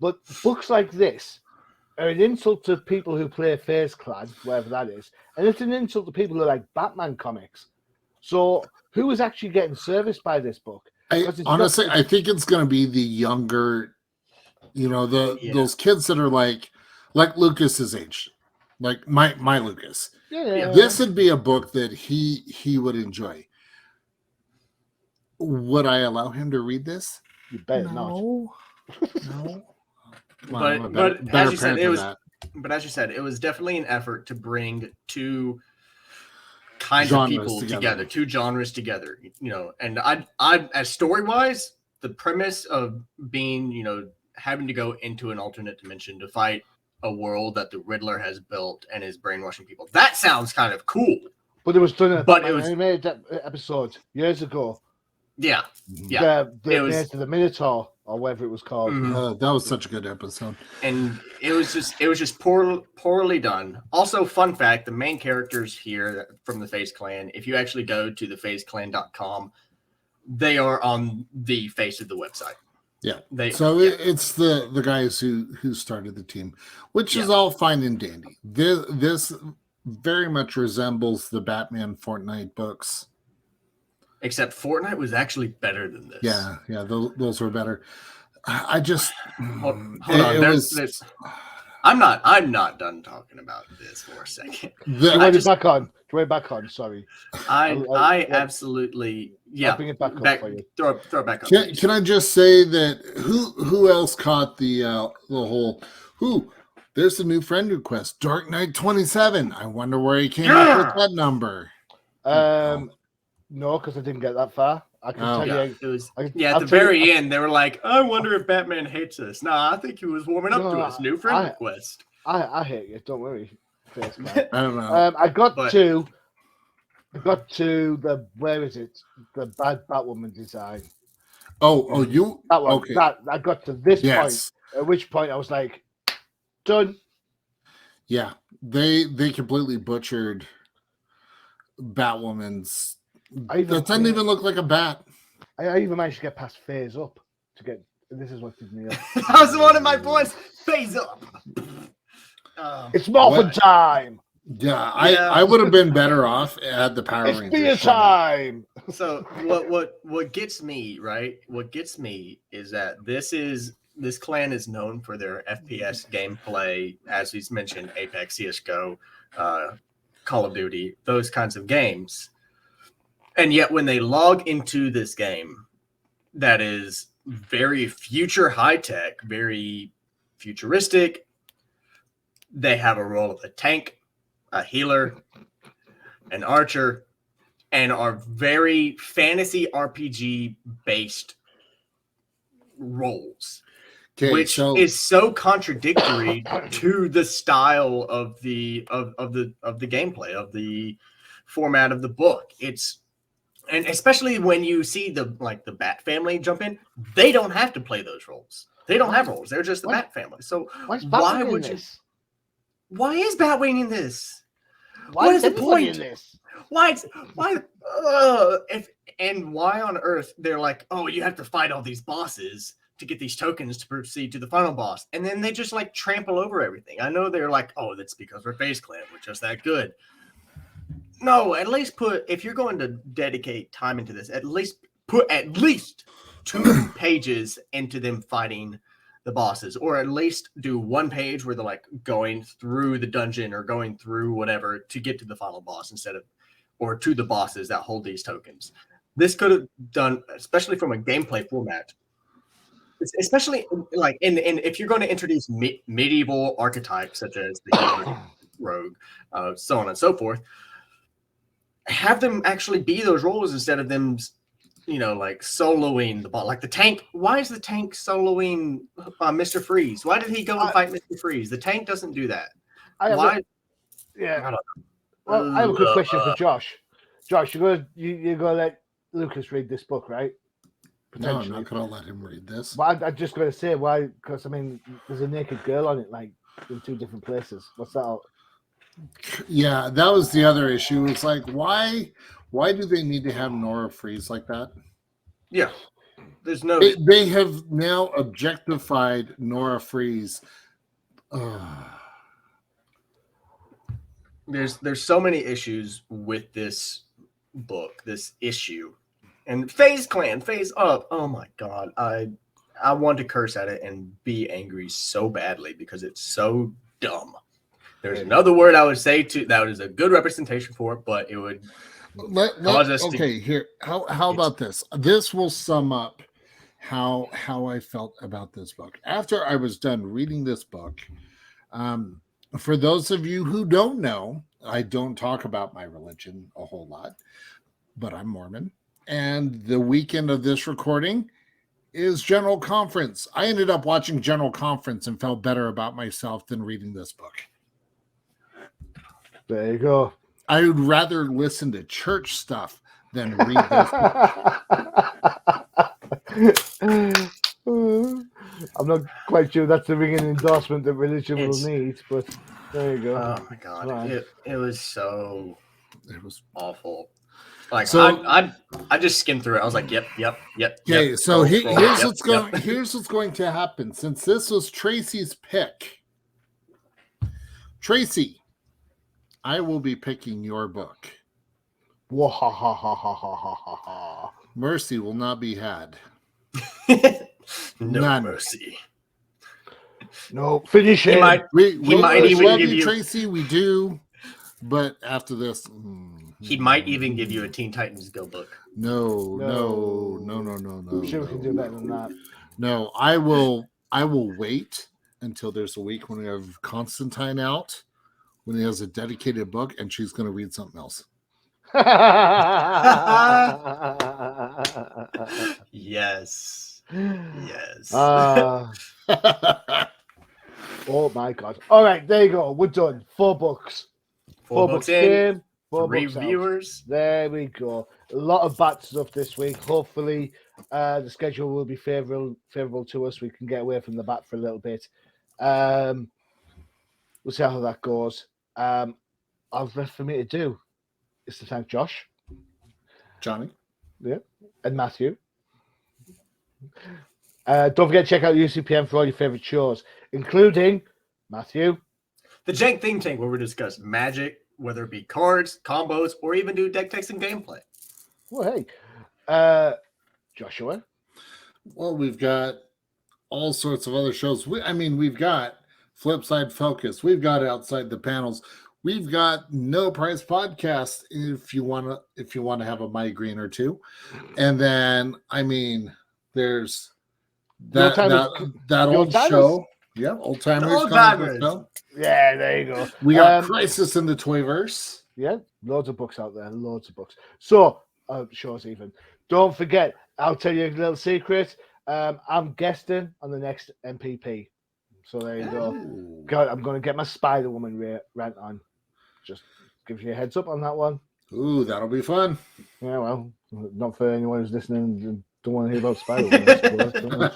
S1: But books like this are an insult to people who play FaZe Clan, wherever that is, and it's an insult to people who like Batman comics. So who is actually getting serviced by this book?
S2: Honestly, I think it's going to be the younger, those kids that are like Lucas's age, like my Lucas.
S1: Yeah.
S2: This would be a book that he would enjoy. Would I allow him to read this?
S1: You better not.
S2: No.
S3: But as you said, it was definitely an effort to bring two kinds of people together, two genres together. And I as story wise, the premise of being, having to go into an alternate dimension to fight a world that the Riddler has built and is brainwashing people. That sounds kind of cool.
S1: But it was done an animated episode years ago.
S3: Yeah.
S1: It was the Minotaur or whatever it was called.
S2: That was such a good episode.
S3: And it was just poorly done. Also, fun fact, the main characters here from the FaZe Clan, if you actually go to thefazeclan.com, they are on the face of the website.
S2: Yeah. It's the guys who started the team, which is all fine and dandy. This very much resembles the Batman Fortnite books.
S3: Except Fortnite was actually better than this.
S2: Yeah, those were better. I just
S3: hold on. I'm not done talking about this for a second.
S1: Back on. Sorry.
S3: I absolutely
S1: I'll bring it back up for you.
S3: Throw it back up.
S2: Can I just say that who else caught the whole there's a new friend request, Dark Knight 27. I wonder where he came up with that number.
S1: No, because I didn't get that far. I can tell you.
S3: It was, at the very end, they were like, I wonder if Batman hates us. Nah, I think he was warming up to us. New friend request.
S1: I hate you. Don't worry.
S2: I don't know.
S1: I got to the, where is it? The bad Batwoman design.
S2: You?
S1: That one.
S2: Okay.
S1: I got to this point, at which point I was like, done.
S2: Yeah. They completely butchered Batwoman's. That doesn't even look like a bat.
S1: I even managed to get past phase up to get. This is what did me up.
S3: That was one of my points. Phase up.
S1: It's Morphin time.
S2: Yeah, I would have been better off had the Power
S1: It's
S2: Rangers.
S1: beer
S2: shown up.
S1: time.
S3: So what gets me, right? What gets me is that this clan is known for their FPS gameplay, as he's mentioned, Apex, CS:GO, Call of Duty, those kinds of games. And yet when they log into this game that is very future high tech, very futuristic, they have a role of a tank, a healer, an archer, and are very fantasy RPG based roles, which is so contradictory to the style of the gameplay, of the format of the book. And especially when you see the Bat family jump in, they don't have to play those roles. They don't have roles. They're just the Bat family. So why would you? Why is Batwing in this? What is the point?
S1: In this?
S3: Why on earth they're like, oh, you have to fight all these bosses to get these tokens to proceed to the final boss, and then they just like trample over everything. I know they're like, oh, that's because we're FaZe Clan, we're just that good. No, at least if you're going to dedicate time into this, at least put at least 2 pages into them fighting the bosses, or at least do 1 page where they're like going through the dungeon or going through whatever to get to the final boss or to the bosses that hold these tokens. This could have done, especially from a gameplay format, especially like and if you're going to introduce medieval archetypes such as the healer, rogue, so on and so forth, have them actually be those roles instead of them, like soloing the ball. Like the tank. Why is the tank soloing Mr. Freeze? Why did he go and fight Mr. Freeze? The tank doesn't do that.
S1: I have a quick question for Josh. Josh, you're gonna let Lucas read this book, right?
S2: No, I'm not gonna let him read this.
S1: But I'm just gonna say why, because there's a naked girl on it, like in 2 different places. What's that?
S2: Yeah, that was the other issue. It's like, why do they need to have Nora Freeze like that?
S3: Yeah, there's no.
S2: They have now objectified Nora Freeze.
S3: There's so many issues with this book, this issue, and FaZe Clan, FaZe Up. Oh my god, I want to curse at it and be angry so badly because it's so dumb. There's another word I would say that is a good representation for it, but it would cause us to.
S2: Okay, here. How about this? This will sum up how I felt about this book after I was done reading this book. For those of you who don't know, I don't talk about my religion a whole lot, but I'm Mormon. And the weekend of this recording is General Conference. I ended up watching General Conference and felt better about myself than reading this book.
S1: There you go.
S2: I would rather listen to church stuff than read this
S1: book. I'm not quite sure that's the ringing endorsement that religion will need, but there you go.
S3: Oh my god, right. It was awful. Like
S2: so,
S3: I just skimmed through it. I was like, yep.
S2: Okay, so here's what's going to happen. Since this was Tracy's pick, Tracy, I will be picking your book. Mercy will not be had.
S3: No mercy.
S1: No, finish it.
S3: He might even give you
S2: Tracy. We do, but after this,
S3: he might even give you a Teen Titans Go book.
S2: No.
S1: I'm sure we can do better than that.
S2: No, I will wait until there's a week when we have Constantine out, when he has a dedicated book, and she's going to read something else.
S3: Yes.
S1: Oh my god. All right, there you go. We're done. 4 books. 4 books in. 4 books
S3: reviewers.
S1: There we go. A lot of bat stuff this week. Hopefully, the schedule will be favorable to us. We can get away from the bat for a little bit. We'll see how that goes. All left for me to do is to thank Josh,
S2: Johnny,
S1: and Matthew. Don't forget to check out UCPM for all your favorite shows, including Matthew,
S3: the Jank Think Tank, where we discuss magic, whether it be cards, combos, or even do deck techs and gameplay.
S1: Well, hey, Joshua.
S2: Well, we've got all sorts of other shows. We've got Flipside Focus. We've got Outside the Panels. We've got No Price Podcast if you want to have a migraine or two. And then there's that old show. Yeah, Old Timers.
S1: Yeah, there you go.
S2: We got Crisis in the Toyverse.
S1: Yeah, loads of books out there. Loads of books. So, shows even. Don't forget, I'll tell you a little secret. I'm guesting on the next MPP. So there you go. God, I'm going to get my Spider-Woman rant on. Just give you a heads up on that one.
S2: Ooh, that'll be fun.
S1: Yeah, well, not for anyone who's listening and don't want to hear about Spider-Woman.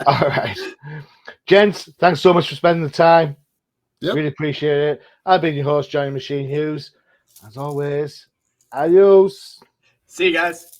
S1: All right. Gents, thanks so much for spending the time. Yep. Really appreciate it. I've been your host, Johnny Machine Hughes. As always, adios.
S3: See you guys.